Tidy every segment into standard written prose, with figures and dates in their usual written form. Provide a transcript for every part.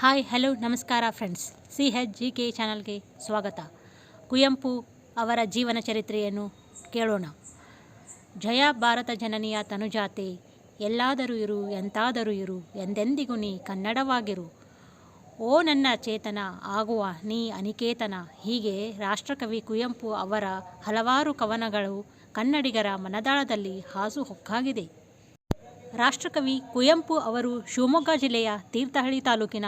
Hi hello ನಮಸ್ಕಾರ friends, CHGK ಚಾನಲ್ಗೆ ಸ್ವಾಗತ. ಕುವೆಂಪು ಅವರ ಜೀವನ ಚರಿತ್ರೆಯನ್ನು ಕೇಳೋಣ. ಜಯ ಭಾರತ ಜನನಿಯ ತನುಜಾತೆ, ಎಲ್ಲಾದರೂ ಇರು ಎಂತಾದರೂ ಇರು, ಎಂದೆಂದಿಗೂ ನೀ ಕನ್ನಡವಾಗಿರು. ಓ ನನ್ನ ಚೇತನ, ಆಗುವ ನೀ ಅನಿಕೇತನ. ಹೀಗೆ ರಾಷ್ಟ್ರಕವಿ ಕುವೆಂಪು ಅವರ ಹಲವಾರು ಕವನಗಳು ಕನ್ನಡಿಗರ ಮನದಾಳದಲ್ಲಿ ಹಾಸುಹೊಕ್ಕಾಗಿದೆ. ರಾಷ್ಟ್ರಕವಿ ಕುವೆಂಪು ಅವರು ಶಿವಮೊಗ್ಗ ಜಿಲ್ಲೆಯ ತೀರ್ಥಹಳ್ಳಿ ತಾಲೂಕಿನ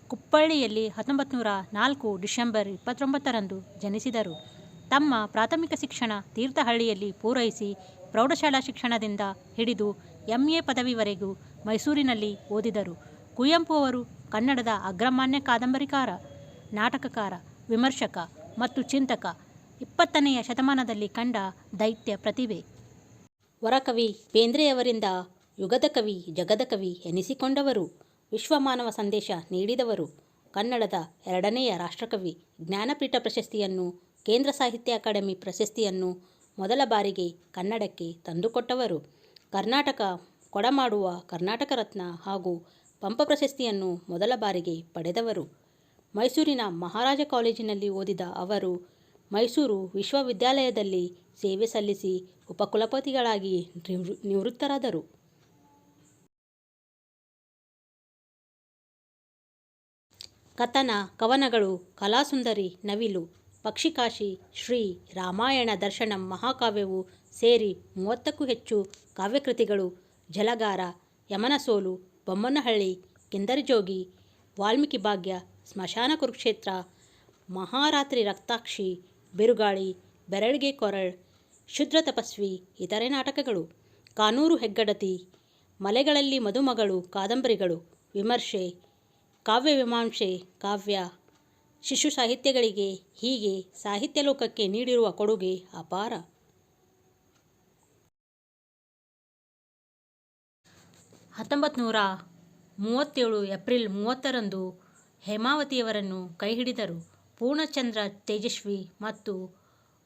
ಕುಪ್ಪಳ್ಳಿಯಲ್ಲಿ 1904 ಡಿಸೆಂಬರ್ 29ರಂದು ಜನಿಸಿದರು. ತಮ್ಮ ಪ್ರಾಥಮಿಕ ಶಿಕ್ಷಣ ತೀರ್ಥಹಳ್ಳಿಯಲ್ಲಿ ಪೂರೈಸಿ ಪ್ರೌಢಶಾಲಾ ಶಿಕ್ಷಣದಿಂದ ಹಿಡಿದು MA ಪದವಿವರೆಗೂ ಮೈಸೂರಿನಲ್ಲಿ ಓದಿದರು. ಕುವೆಂಪು ಅವರು ಕನ್ನಡದ ಅಗ್ರಮಾನ್ಯ ಕಾದಂಬರಿಕಾರ, ನಾಟಕಕಾರ, ವಿಮರ್ಶಕ ಮತ್ತು ಚಿಂತಕ. 20ನೆಯ ಶತಮಾನದಲ್ಲಿ ಕಂಡ ದೈತ್ಯ ಪ್ರತಿಭೆ. ವರಕವಿ ಬೇಂದ್ರೆಯವರಿಂದ ಯುಗದ ಕವಿ, ಜಗದ ಕವಿ ಎನಿಸಿಕೊಂಡವರು. ವಿಶ್ವಮಾನವ ಸಂದೇಶ ನೀಡಿದವರು. ಕನ್ನಡದ 2ನೆಯ ರಾಷ್ಟ್ರಕವಿ. ಜ್ಞಾನಪೀಠ ಪ್ರಶಸ್ತಿಯನ್ನು, ಕೇಂದ್ರ ಸಾಹಿತ್ಯ ಅಕಾಡೆಮಿ ಪ್ರಶಸ್ತಿಯನ್ನು ಮೊದಲ ಬಾರಿಗೆ ಕನ್ನಡಕ್ಕೆ ತಂದುಕೊಟ್ಟವರು. ಕರ್ನಾಟಕ ಕೊಡಮಾಡುವ ಕರ್ನಾಟಕ ರತ್ನ ಹಾಗೂ ಪಂಪ ಪ್ರಶಸ್ತಿಯನ್ನು ಮೊದಲ ಬಾರಿಗೆ ಪಡೆದವರು. ಮೈಸೂರಿನ ಮಹಾರಾಜ ಕಾಲೇಜಿನಲ್ಲಿ ಓದಿದ ಅವರು ಮೈಸೂರು ವಿಶ್ವವಿದ್ಯಾಲಯದಲ್ಲಿ ಸೇವೆ ಸಲ್ಲಿಸಿ ಉಪಕುಲಪತಿಗಳಾಗಿ ನಿವೃತ್ತರಾದರು. ಕಥನ, ಕವನಗಳು: ಕಲಾಸುಂದರಿ, ನವಿಲು, ಪಕ್ಷಿಕಾಶಿ, ಶ್ರೀ ರಾಮಾಯಣ ದರ್ಶನಂ ಮಹಾಕಾವ್ಯವು ಸೇರಿ 30ಕ್ಕೂ ಹೆಚ್ಚು ಕಾವ್ಯಕೃತಿಗಳು. ಜಲಗಾರ, ಯಮನಸೋಲು, ಬೊಮ್ಮನಹಳ್ಳಿ, ಕಿಂದರಜೋಗಿ, ವಾಲ್ಮೀಕಿ ಭಾಗ್ಯ, ಸ್ಮಶಾನ ಕುರುಕ್ಷೇತ್ರ, ಮಹಾರಾತ್ರಿ ರಕ್ತಾಕ್ಷಿ, ಬಿರುಗಾಳಿ, ಬೆರಳಿಗೆ ಕೊರಳ್, ಶೂದ್ರ ತಪಸ್ವಿ, ಇತರೆ ನಾಟಕಗಳು. ಕಾನೂರು ಹೆಗ್ಗಡತಿ, ಮಲೆಗಳಲ್ಲಿ ಮದುಮಗಳು ಕಾದಂಬರಿಗಳು. ವಿಮರ್ಶೆ, ಕಾವ್ಯಮೀಮಾಂಸೆ, ಕಾವ್ಯ, ಶಿಶು ಸಾಹಿತ್ಯಗಳಿಗೆ. ಹೀಗೆ ಸಾಹಿತ್ಯ ಲೋಕಕ್ಕೆ ನೀಡಿರುವ ಕೊಡುಗೆ ಅಪಾರ. 1937 ಏಪ್ರಿಲ್ 30ರಂದು ಹೇಮಾವತಿಯವರನ್ನು ಕೈಹಿಡಿದರು. ಪೂರ್ಣಚಂದ್ರ ತೇಜಸ್ವಿ ಮತ್ತು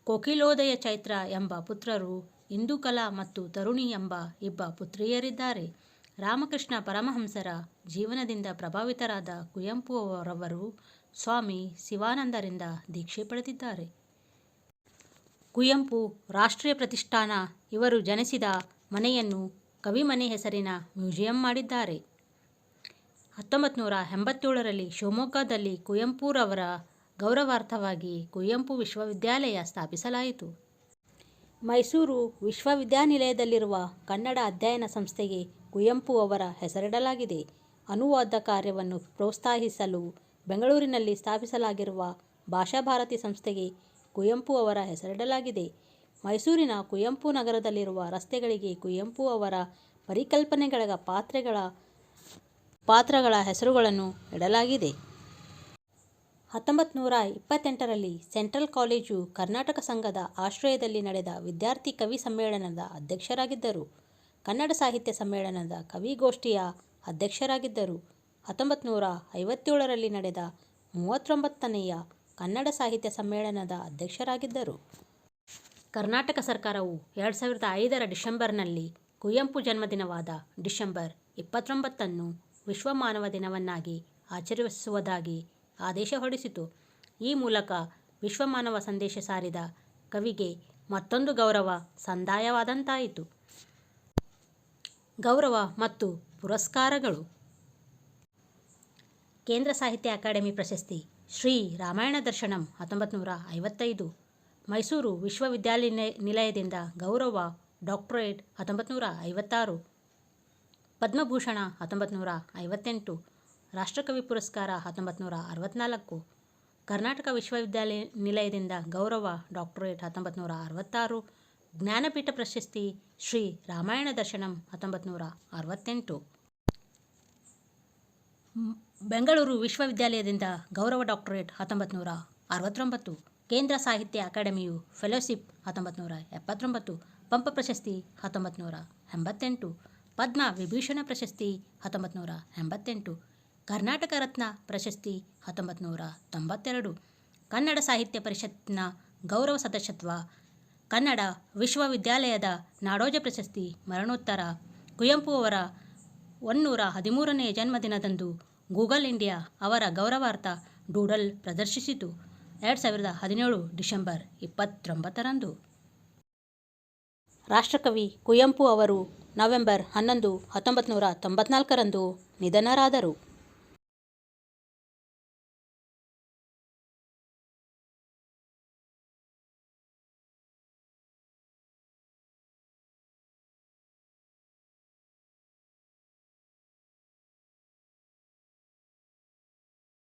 ಕೋಕಿಲೋದಯ ಚೈತ್ರ ಎಂಬ ಪುತ್ರರು, ಇಂದುಕಲಾ ಮತ್ತು ತರುಣಿ ಎಂಬ ಇಬ್ಬ ಪುತ್ರಿಯರಿದ್ದಾರೆ. ರಾಮಕೃಷ್ಣ ಪರಮಹಂಸರ ಜೀವನದಿಂದ ಪ್ರಭಾವಿತರಾದ ಕುವೆಂಪು ಅವರವರು ಸ್ವಾಮಿ ಶಿವಾನಂದರಿಂದ ದೀಕ್ಷೆ ಪಡೆದಿದ್ದಾರೆ. ಕುವೆಂಪು ರಾಷ್ಟ್ರೀಯ ಪ್ರತಿಷ್ಠಾನ ಇವರು ಜನಿಸಿದ ಮನೆಯನ್ನು ಕವಿಮನೆ ಹೆಸರಿನ ಮ್ಯೂಸಿಯಂ ಮಾಡಿದ್ದಾರೆ. 1987ರಲ್ಲಿ ಶಿವಮೊಗ್ಗದಲ್ಲಿ ಕುವೆಂಪುರವರ ಗೌರವಾರ್ಥವಾಗಿ ಕುವೆಂಪು ವಿಶ್ವವಿದ್ಯಾಲಯ ಸ್ಥಾಪಿಸಲಾಯಿತು. ಮೈಸೂರು ವಿಶ್ವವಿದ್ಯಾನಿಲಯದಲ್ಲಿರುವ ಕನ್ನಡ ಅಧ್ಯಯನ ಸಂಸ್ಥೆಗೆ ಕುವೆಂಪು ಅವರ ಹೆಸರಿಡಲಾಗಿದೆ. ಅನುವಾದ ಕಾರ್ಯವನ್ನು ಪ್ರೋತ್ಸಾಹಿಸಲು ಬೆಂಗಳೂರಿನಲ್ಲಿ ಸ್ಥಾಪಿಸಲಾಗಿರುವ ಭಾಷಾಭಾರತಿ ಸಂಸ್ಥೆಗೆ ಕುವೆಂಪು ಅವರ ಹೆಸರಿಡಲಾಗಿದೆ. ಮೈಸೂರಿನ ಕುವೆಂಪು ನಗರದಲ್ಲಿರುವ ರಸ್ತೆಗಳಿಗೆ ಕುವೆಂಪು ಅವರ ಪರಿಕಲ್ಪನೆಗಳ ಪಾತ್ರಗಳ ಹೆಸರುಗಳನ್ನು ಇಡಲಾಗಿದೆ. 1928ರಲ್ಲಿ ಸೆಂಟ್ರಲ್ ಕಾಲೇಜು ಕರ್ನಾಟಕ ಸಂಘದ ಆಶ್ರಯದಲ್ಲಿ ನಡೆದ ವಿದ್ಯಾರ್ಥಿ ಕವಿ ಸಮ್ಮೇಳನದ ಅಧ್ಯಕ್ಷರಾಗಿದ್ದರು. ಕನ್ನಡ ಸಾಹಿತ್ಯ ಸಮ್ಮೇಳನದ ಕವಿಗೋಷ್ಠಿಯ ಅಧ್ಯಕ್ಷರಾಗಿದ್ದರು. 1957ರಲ್ಲಿ ನಡೆದ 39ನೆಯ ಕನ್ನಡ ಸಾಹಿತ್ಯ ಸಮ್ಮೇಳನದ ಅಧ್ಯಕ್ಷರಾಗಿದ್ದರು. ಕರ್ನಾಟಕ ಸರ್ಕಾರವು 2005ರ ಡಿಸೆಂಬರ್ನಲ್ಲಿ ಕುವೆಂಪು ಜನ್ಮದಿನವಾದ ಡಿಸೆಂಬರ್ 29ನ್ನು ವಿಶ್ವ ಮಾನವ ದಿನವನ್ನಾಗಿ ಆಚರಿಸುವುದಾಗಿ ಆದೇಶ ಹೊರಡಿಸಿತು. ಈ ಮೂಲಕ ವಿಶ್ವಮಾನವ ಸಂದೇಶ ಸಾರಿದ ಕವಿಗೆ ಮತ್ತೊಂದು ಗೌರವ ಸಂದಾಯವಾದಂತಾಯಿತು. ಗೌರವ ಮತ್ತು ಪುರಸ್ಕಾರಗಳು: ಕೇಂದ್ರ ಸಾಹಿತ್ಯ ಅಕಾಡೆಮಿ ಪ್ರಶಸ್ತಿ, ಶ್ರೀ ರಾಮಾಯಣ ದರ್ಶನಂ 1955. ಮೈಸೂರು ವಿಶ್ವವಿದ್ಯಾನಿಲಯದಿಂದ ಗೌರವ ಡಾಕ್ಟರೇಟ್ 1956. ಪದ್ಮಭೂಷಣ 1958. ರಾಷ್ಟ್ರಕವಿ ಪುರಸ್ಕಾರ 1964. ಕರ್ನಾಟಕ ವಿಶ್ವವಿದ್ಯಾನಿಲಯದಿಂದ ಗೌರವ ಡಾಕ್ಟರೇಟ್ 1966. ಜ್ಞಾನಪೀಠ ಪ್ರಶಸ್ತಿ ಶ್ರೀ ರಾಮಾಯಣ ದರ್ಶನಂ 1968. ಬೆಂಗಳೂರು ವಿಶ್ವವಿದ್ಯಾಲಯದಿಂದ ಗೌರವ ಡಾಕ್ಟರೇಟ್ 1969. ಕೇಂದ್ರ ಸಾಹಿತ್ಯ ಅಕಾಡೆಮಿಯು ಫೆಲೋಶಿಪ್ 1979. ಪಂಪ ಪ್ರಶಸ್ತಿ 1988. ಪದ್ಮ ವಿಭೂಷಣ ಪ್ರಶಸ್ತಿ 1988. ಕರ್ನಾಟಕ ರತ್ನ ಪ್ರಶಸ್ತಿ 1992. ಕನ್ನಡ ಸಾಹಿತ್ಯ ಪರಿಷತ್ನ ಗೌರವ ಸದಸ್ಯತ್ವ. ಕನ್ನಡ ವಿಶ್ವವಿದ್ಯಾಲಯದ ನಾಡೋಜ ಪ್ರಶಸ್ತಿ ಮರಣೋತ್ತರ. ಕುವೆಂಪು ಅವರ 113ನೇ ಜನ್ಮದಿನದಂದು ಗೂಗಲ್ ಇಂಡಿಯಾ ಅವರ ಗೌರವಾರ್ಥ ಡೂಡಲ್ ಪ್ರದರ್ಶಿಸಿತು. 2017 ಡಿಸೆಂಬರ್ 29ರಂದು. ರಾಷ್ಟ್ರಕವಿ ಕುವೆಂಪು ಅವರು ನವೆಂಬರ್ 11, 1994ರಂದು ನಿಧನರಾದರು.